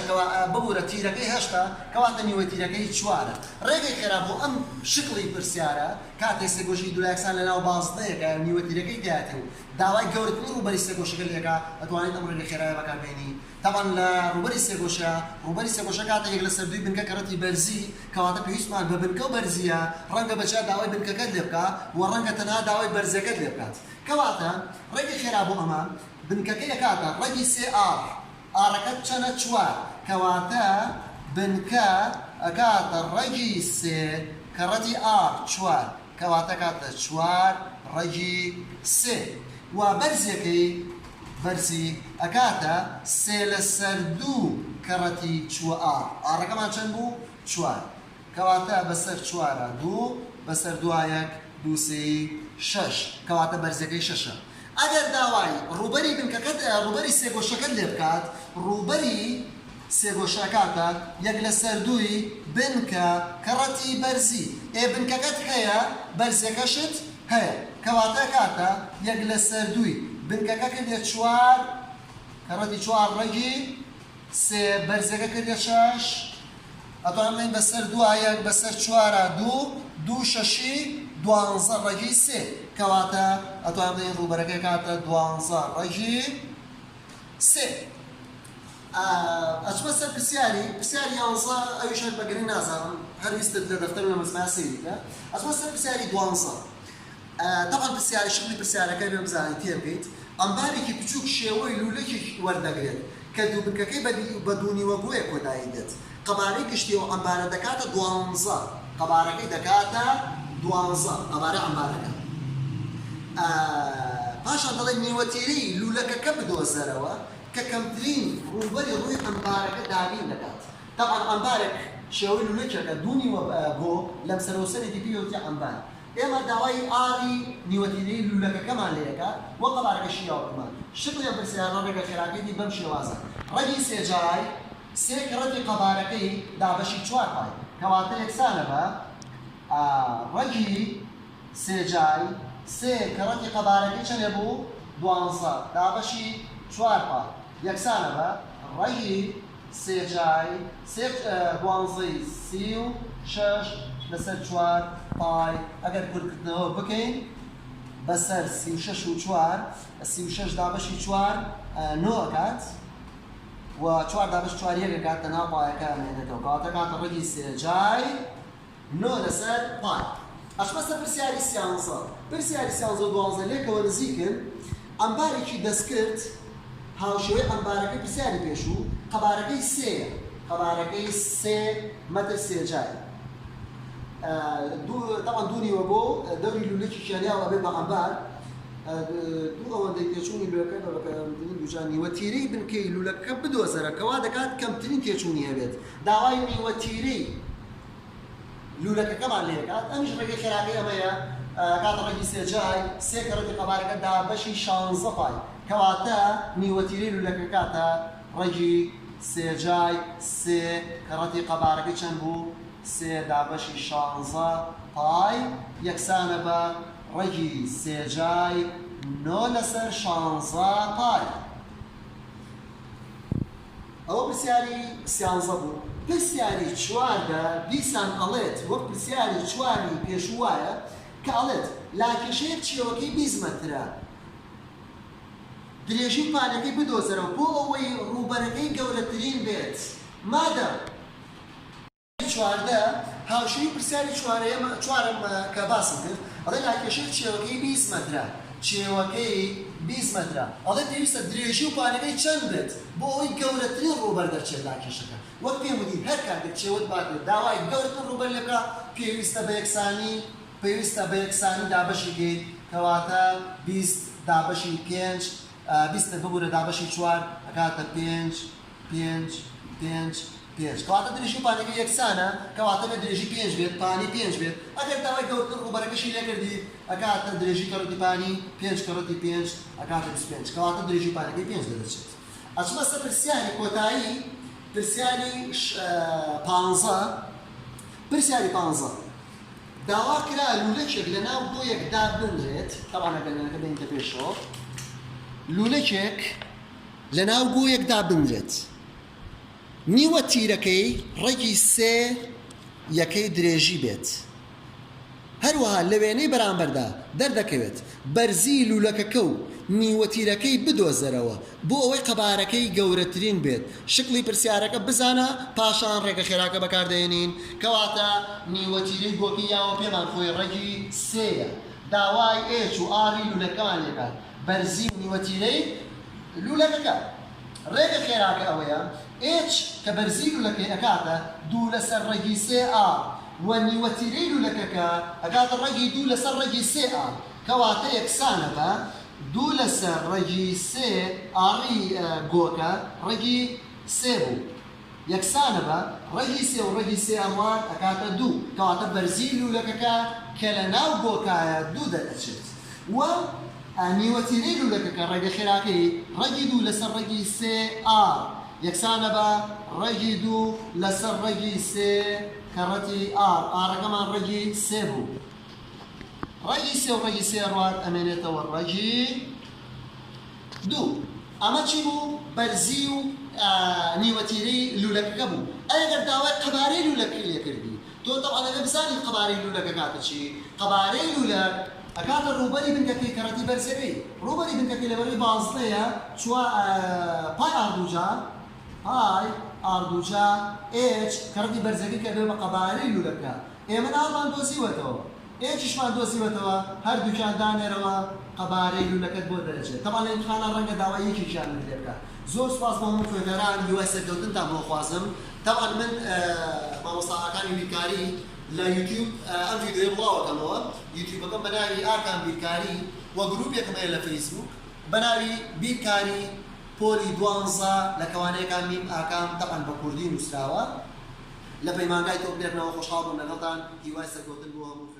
ببوورە تیرەکەی 8 کەواتە نیوەتیرەکەی 4 ڕێگەی خێرا بۆ ئەم شکڵی پرسیارە کاتێک سێگۆشەی دوولە یەکسان لەناو بازنەیەکە نیوەتیرەکەی دایەتێ و داوای گەورەترین ڕووبەری سێگۆشەکە لێکە ئەتوانێت ئەم ڕێگەی خێرایە بەکاربێنی تاوان لە ڕووبەری سێگۆشە کاتێک لە سەر دووی بنکە کەڕەتی بەرزی کەواتە پێویستمان بە بنکە و بەرزیە ڕەنگە بەجا داوای بنکەکەت لێ بکە و ڕەنگە تەنها داوای بەرزەکەت لێ بکات کەواتە ڕێگەی خێرا بۆ ئەمە بنکەکەی ئەکاتە ڕەگی 3 ئارەکەت چەنە 4 کەواتە بنکە ئەکاتە ڕەگی 3 کەڕەتی 4 کەواتە کاتە 4 ڕەگی 3 و بەرزەکەی بەرزی ئەکاتە 3 لەسەر 2 کەڕەتی 4 ئارەکەمان چەند بوو 4 کەواتە بەسەر 4 2 بەسەر 2 2 3 6 کەواتە بەرزەکەی 6 ئەگەر داوای ڕووبەری بنکەکەت ڕووبەری سێگۆشەکەت لێ بکات ڕووبەری سێگۆشەکاتە 1 لەسەر 2 بنکە کەڕەتی بەرزی بنکەکەت هەیە بەرزەکەشت هەیە کەواتە کاتە 1 لەسەر 2 بنکەکە کردێ 4 کەڕەتی 4 ڕەگی 3 بەرزەکە کردێ 6 ئەتوانین بەسەر 2 بەسەر 4 2 6 12 ڕەگی 3 کەواتە ئەتوانین ڕووبەرەکەی کاتە 12 ڕەگی 3 ئەچمە سەر پرسیاری 11 ئەویشان بەگرنگ نازانم هەرویستت لە دەفتەر لە مزمای سەیریکە ئەچمە سەر پرسیاری 12 طبعا پرسیاری شغلی پرسیارەکەی بێ بزانین تێ بکەیت ئەمبارێکی بچووک شێوەی لولەیەکی وەردەگرێت کە دووبنکەکەی بە دوونیوە بۆیە کۆتایی دێت قەبارەی گشتیەوە ئەمبارە دەکاتە 12 قەبارەکەی دەکاتە 12 قەبارە ئەمبارەکە پاشان دەڵێ نیوەتیرەی لولەکەکە بدۆزەرەوە کە کەمترین ڕووبەری ڕووی ئەمبارەکە دابین دەکات طبعا ئەمبارێک شێوەی لولەکێکە دوونیوە بۆ لەم سەرۆسەرێکی پێوتیا ئەمبار ئێمە داوای ئاری نیوەتیرەی لولەکەکەمان لێەکە وە قەبارەکەشی یاوەکەمان شکڵی ئەم پرسیارە ڕێگە خێراکەیەتی بەم شێوازە ڕەگی سێجای 3 کەڕەتی قەبارەکەی دابەشی 4 پای کەواتە یەکسانە بە ڕەگی سێجای سێ کە ڕەتی قەبارەکەی چەندێ بوو؟ 12 دابەشی 4 پای یەکسانە بە ڕەگی سێجای سێ 12 36 لەسەر 4 پای ئەگەر کورتکردنەوە بکەین بەسەر 36 و 4 36 دابەشی 4 9 و 4 دابش 4 یەکەکات تەنها پایەکە ئەمێنێتەوە کەواتە کاتە ڕەگی سێجای 9 لەسەر پای ئەشبەستە پرسیاری سیانزە پرسیاری سیانزە و 12 لێکەوە نزیکن ئەمبارێکی دەست کرد هاوشێوەی ئەمبارەکەی پرسیاری پێشوو قەبارەکەی سێیە قەبارەکەی سێ مەتر سێجای طبعا دوونیوە بۆ دەوری لولەکی کێنیاوە بێ بە ئەمبار دوو ئەوەندەی تێچوونی لولەکە دەوڵەکەدنی دووجان نیوەتیرەی بنکەی لولەکە بدۆزەرەکەوا دەکات کەمترین تێچوونی هەبێت داوای نیوەتیرەی لولەکەکەمان لێ دەکات ئەمیش ڕێگەی خێراکەی ئەمەیە کاتە ڕێگی سێجای سێ کە ڕێتی قەبارەکە دابەشی 16 پای کەواتە نیوەتیرەی لولەکە کاتە ڕێگی سێجای سێ کە ڕێتی قەبارەکەی چەند بوو؟ سێ دابەشی 16 پای یەکسانە بە ڕێگی سێجای 9 لەسەر 16 پای ئەوە پرسیاری سیانزە بوو پرسیاری چواردە دیسان ئەڵێت وەک پرسیاری چواری پێشوایە کە ئەڵێت لاکێشەیەک چێوەکەی 20 مەترە درێژی پانەکەی بدۆزەرەوە بۆ ئەوەی ڕووبەرەکەی گەورەترین بێت مادەم چواردە هاوشەی پرسیاری چوارم کە باسم کرد ئەڵێ لاکێشەیەک چێوەکەی 20 مەترە چێوەکەی 20 مەترە ئەڵێ پێویستە درێژی و پانەکەی چەند بێت بۆ ئەوەی گەورەترین ڕووبەر دەرچێت لاکێشەکە وەک پێم وتی هەر کاتێک چێوەت باتێت داوای گەورەترین ڕووبەر لەکە پێویستە بە یەکسانی دابەشی گەیت کەواتە 20 دابەشی 5 20 ببوورە دابەشی 4 ئەکاتە 5 5 5 کەواتە درێژی و پانەکەی یەکسانە کەواتە بە درێژی 5 بێت پانی 5 بێت ئەگەر داوای گەورەترین ڕووبەرەکەشی لێکردی ئەکاتە درێژی کەڕەتی پانی 5 کەڕەتی 5 ئەکاتە 25 کەواتە درێژی پانەکەی 5 دەدەچێت ئەچمە سەر پرسیاری کۆتایی پرسیاری 15 داوا کرا لولەکێک لەناو بۆ یەکدا بنرێت تەوانە گەلەنەکە بێنتە پێشەوە لولەکێک لەناو بۆ یەکدا بنرێت نیوە تیرەکەی ڕێگی سێ یەکەی درێژی بێت هەروەها لە وێنەی بەرامبەردا دەردەکەوێت بەرزی لولەکەکە و نیوە تیرەکەی بدۆزەرەوە بۆ ئەوەی قەبارەکەی گەورەترین بێت شکلی پرسیارەکە بزانە پاشان ڕێگە خێراکە بەکاردێنین کەواتە نیوە تیرەی گۆکی یاوە پێمان خۆی ڕێگی سێیە داوای ئێچ و ئاری لولەکەمان لێکات بەرزی و نیوە تیرەی لولەکەکە ڕێگە خێراکە ئەوەیە ئێچ کە بەرزی لولەکەی ئەکاتە 2 لەسەر ڕێگی سێ ئار و نیوەتیرەی لولەکەکە ئەکاتە ڕێگی 2 لەسەر ڕێگی سێ ئار کەواتە یەکسانە بە 2 لەسەر ڕێگی سێ ئاڕی گۆکە ڕێگی سێ بوو یەکسانە بە ڕێگی سێ و ڕێگی سێ ئەموان ئەکاتە 2 کەواتە بەرزی لولەکەکە کە لە ناو گۆکایە 2 دەدەچێت و نیوەتیرەی لولەکەکە ڕێگە خێراکەی ڕێگی 2 لەسەر ڕێگی سێ ئار یەکسانە بە ڕێگی 2 لەسەر ڕێگی سێ کەڕەتی ئار ئارەکەمان ڕێگی سێ بوو ڕێگی سێ و ڕێگی سێ ڕوات ئەمێنێتەوە ڕێگی 2 ئەمە چی بوو؟ بەرزی و نیوەتیرەی لولەکەکە بوو ئەگەر داوای قەبارەی لولەکەی لێ کردی تۆ تەواو ئەگەر بزانی قەبارەی لولەکە کاتە چی؟ قەبارەی لولەک ئەکاتە ڕووبەری بنکەکەی کەڕەتی بەرزەکەی ڕووبەری بنکەکەی لەبەرەوەی 12 پای ئاردووجا پای ئاردووجا ئێچ کەڕەتی بەرزەکەی کە بێ بە قەبارەی لولەکە ئێمە ناومان دۆزیوەتەوە ئێچیشمان دۆزیوەتەوە هەردووکیان دانێرەوە قەبارەی لولەکەت بۆ دەرەچێت تەواو لە ئیمتحانان ڕەنگە داوای یەکێکیان لێ بکات زۆر سوپاس بۆ هەموو خوێنەران دوای سەرکەوتنتان بۆ خوازم تەواو من مامۆستاکانی بیرکاری لە یوتیوب ئەم ڤیدیۆی بڵاوەکەمەوە یوتیوبەکەم بە ناوی ئارکان بیرکاری وە گروپێکم هەیە لە فەیسبوک بە ناوی بیرکاری پۆلی 12 لە کەوانەیەکان میم ئاکام تەقەن بە کوردی نووسراوە لە پەیمانگای تۆ بێنەوە خۆشحاڵ بووم لەگەڵتان هیوای سەرکەوتن بۆ هەموو